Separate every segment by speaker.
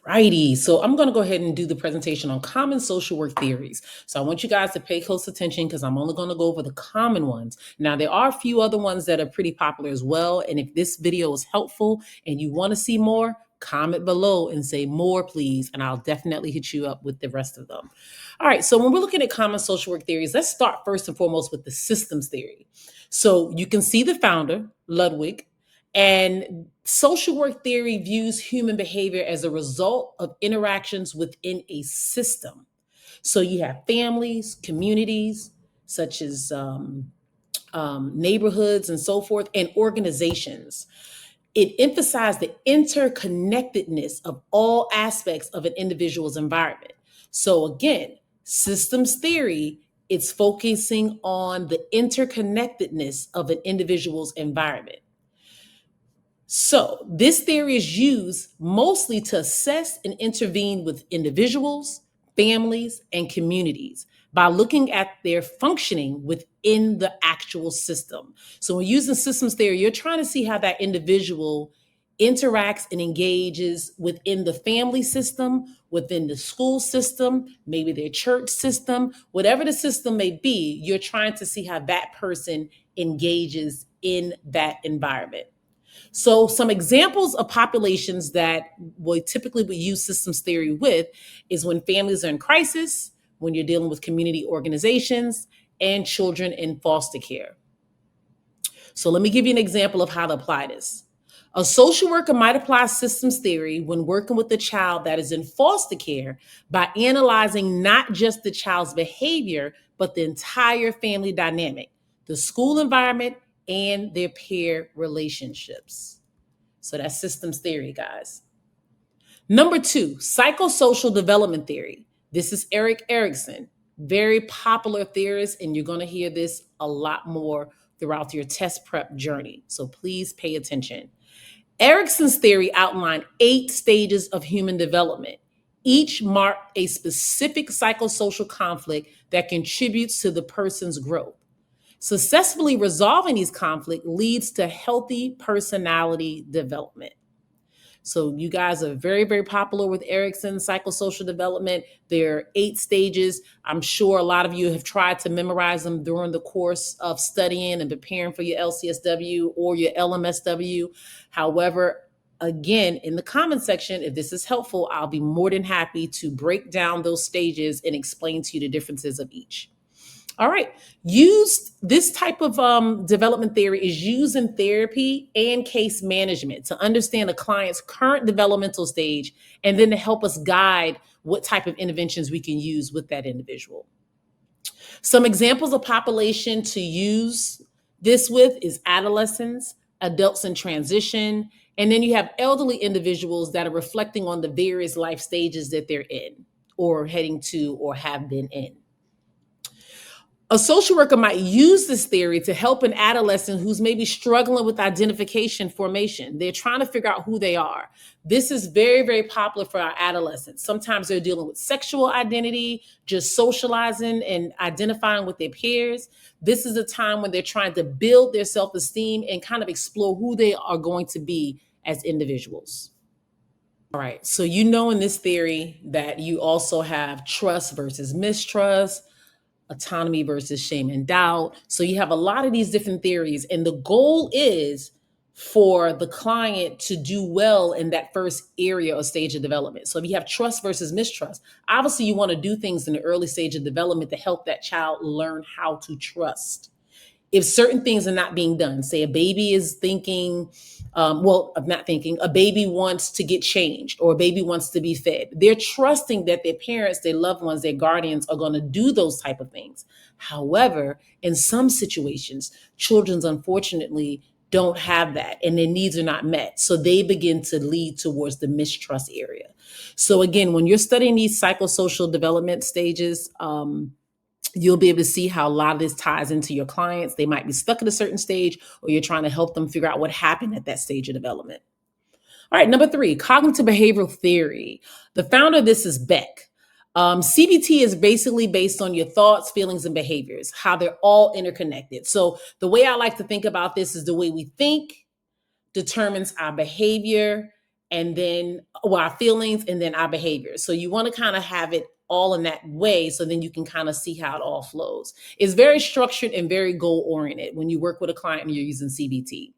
Speaker 1: Righty. So I'm going to go ahead and do the presentation on common social work theories. So I want you guys to pay close attention because I'm only going to go over the common ones. Now, there are a few other ones that are pretty popular as well. And if this video is helpful and you want to see more, comment below and say more, please. And I'll definitely hit you up with the rest of them. All right. So when we're looking at common social work theories, let's start first and foremost with the systems theory. So you can see the founder, Ludwig. And social work theory views human behavior as a result of interactions within a system. So you have families, communities, such as neighborhoods and so forth, and organizations. It emphasized the interconnectedness of all aspects of an individual's environment. So again, systems theory, it's focusing on the interconnectedness of an individual's environment. So, this theory is used mostly to assess and intervene with individuals, families, and communities by looking at their functioning within the actual system. So, when using systems theory, you're trying to see how that individual interacts and engages within the family system, within the school system, maybe their church system, whatever the system may be, you're trying to see how that person engages in that environment. So some examples of populations that we typically would use systems theory with is when families are in crisis, when you're dealing with community organizations, and children in foster care. So let me give you an example of how to apply this. A social worker might apply systems theory when working with a child that is in foster care by analyzing not just the child's behavior, but the entire family dynamic, the school environment, and their peer relationships. So that's systems theory, guys. Number 2, psychosocial development theory. This is Erik Erikson, very popular theorist, and you're going to hear this a lot more throughout your test prep journey. So please pay attention. Erikson's theory outlined 8 stages of human development. Each mark a specific psychosocial conflict that contributes to the person's growth. Successfully resolving these conflicts leads to healthy personality development. So you guys are very, very popular with Erikson's psychosocial development. There are 8 stages. I'm sure a lot of you have tried to memorize them during the course of studying and preparing for your LCSW or your LMSW. However, again, in the comment section, if this is helpful, I'll be more than happy to break down those stages and explain to you the differences of each. All right. This type of development theory is used in therapy and case management to understand a client's current developmental stage and then to help us guide what type of interventions we can use with that individual. Some examples of population to use this with is adolescents, adults in transition, and then you have elderly individuals that are reflecting on the various life stages that they're in or heading to or have been in. A social worker might use this theory to help an adolescent who's maybe struggling with identification formation. They're trying to figure out who they are. This is very, very popular for our adolescents. Sometimes they're dealing with sexual identity, just socializing and identifying with their peers. This is a time when they're trying to build their self-esteem and kind of explore who they are going to be as individuals. All right, so you know in this theory that you also have trust versus mistrust, autonomy versus shame and doubt. So you have a lot of these different theories, and the goal is for the client to do well in that first area or stage of development. So if you have trust versus mistrust, obviously you want to do things in the early stage of development to help that child learn how to trust. If certain things are not being done, say a baby is thinking, a baby wants to get changed or a baby wants to be fed. They're trusting that their parents, their loved ones, their guardians are going to do those type of things. However, in some situations, children unfortunately don't have that and their needs are not met. So they begin to lead towards the mistrust area. So again, when you're studying these psychosocial development stages, you'll be able to see how a lot of this ties into your clients. They might be stuck at a certain stage, or you're trying to help them figure out what happened at that stage of development. All right, number 3, cognitive behavioral theory. The founder of this is Beck. CBT is basically based on your thoughts, feelings, and behaviors, how they're all interconnected. So the way I like to think about this is the way we think determines our behavior, and then our feelings, and then our behaviors. So you want to kind of have it all in that way, so then you can kind of see how it all flows. It's very structured and very goal oriented when you work with a client and you're using CBT.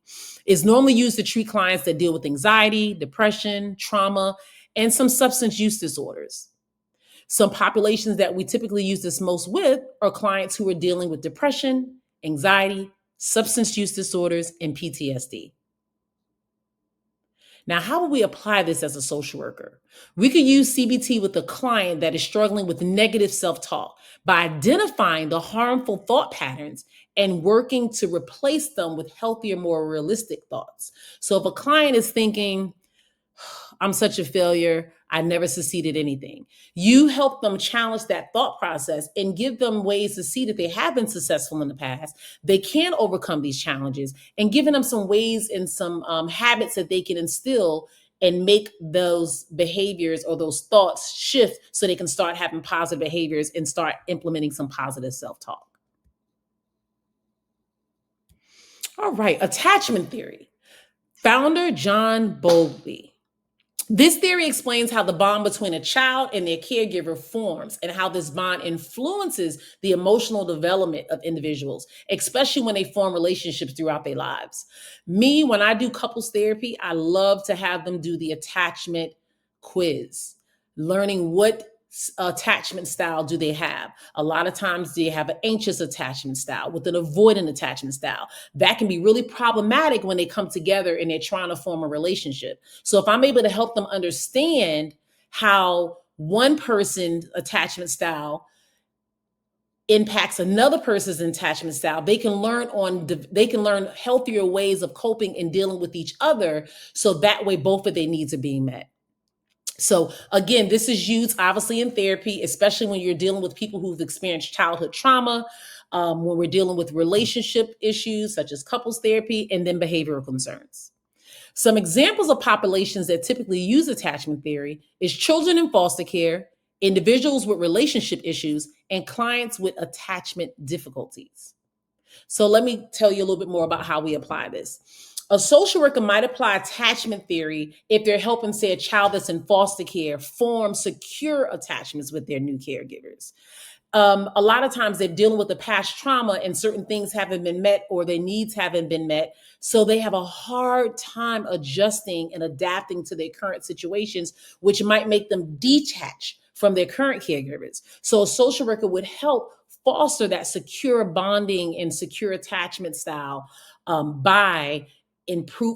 Speaker 1: It's normally used to treat clients that deal with anxiety, depression, trauma, and some substance use disorders. Some populations that we typically use this most with are clients who are dealing with depression, anxiety, substance use disorders, and PTSD. Now, how would we apply this as a social worker? We could use CBT with a client that is struggling with negative self talk by identifying the harmful thought patterns and working to replace them with healthier, more realistic thoughts. So, if a client is thinking, I'm such a failure, I never succeeded anything, you help them challenge that thought process and give them ways to see that they have been successful in the past. They can overcome these challenges, and giving them some ways and some habits that they can instill and make those behaviors or those thoughts shift so they can start having positive behaviors and start implementing some positive self talk. All right, attachment theory. Founder John Bowlby. This theory explains how the bond between a child and their caregiver forms and how this bond influences the emotional development of individuals, especially when they form relationships throughout their lives. Me, when I do couples therapy, I love to have them do the attachment quiz, learning what attachment style do they have. A lot of times they have an anxious attachment style with an avoidant attachment style. That can be really problematic when they come together and they're trying to form a relationship. So if I'm able to help them understand how one person's attachment style impacts another person's attachment style, they can learn healthier ways of coping and dealing with each other, so that way both of their needs are being met. So again, this is used obviously in therapy, especially when you're dealing with people who've experienced childhood trauma, when we're dealing with relationship issues such as couples therapy, and then behavioral concerns. Some examples of populations that typically use attachment theory is children in foster care, individuals with relationship issues, and clients with attachment difficulties. So let me tell you a little bit more about how we apply this. A social worker might apply attachment theory if they're helping, say, a child that's in foster care form secure attachments with their new caregivers. A lot of times they're dealing with the past trauma and certain things haven't been met or their needs haven't been met. So they have a hard time adjusting and adapting to their current situations, which might make them detach from their current caregivers. So a social worker would help foster that secure bonding and secure attachment style by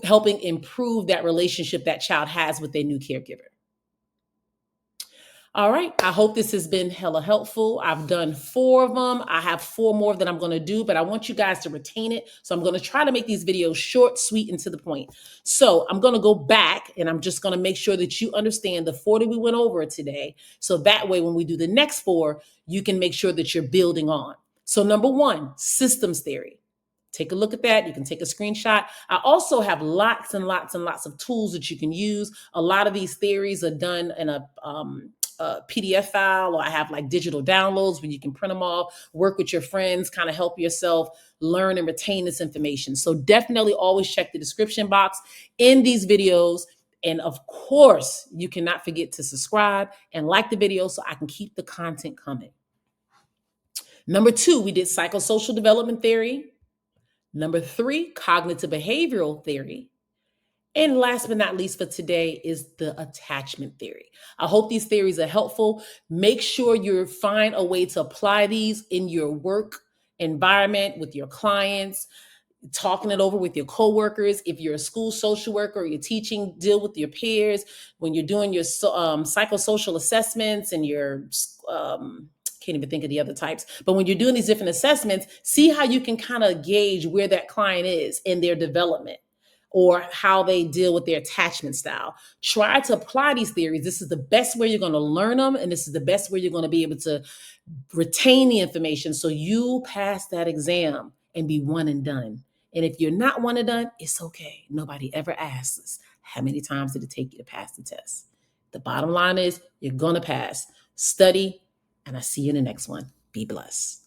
Speaker 1: helping improve that relationship that child has with their new caregiver. All right. I hope this has been hella helpful. I've done 4 of them. I have 4 more that I'm going to do, but I want you guys to retain it. So I'm going to try to make these videos short, sweet, and to the point. So I'm going to go back and I'm just going to make sure that you understand the 4 that we went over today. So that way, when we do the next 4, you can make sure that you're building on. So number 1, systems theory. Take a look at that. You can take a screenshot. I also have lots and lots and lots of tools that you can use. A lot of these theories are done in a PDF file, or I have like digital downloads where you can print them off, work with your friends, kind of help yourself learn and retain this information. So definitely always check the description box in these videos. And of course, you cannot forget to subscribe and like the video so I can keep the content coming. Number 2, we did psychosocial development theory. Number 3, cognitive behavioral theory. And last but not least for today is the attachment theory. I hope these theories are helpful. Make sure you find a way to apply these in your work environment with your clients, talking it over with your coworkers. If you're a school social worker or you're teaching, deal with your peers. When you're doing your psychosocial assessments and your can't even think of the other types. But when you're doing these different assessments, see how you can kind of gauge where that client is in their development or how they deal with their attachment style. Try to apply these theories. This is the best way you're going to learn them, and this is the best way you're going to be able to retain the information so you pass that exam and be one and done. And if you're not one and done, it's okay. Nobody ever asks us, how many times did it take you to pass the test? The bottom line is you're going to pass. Study, and I see you in the next one. Be blessed.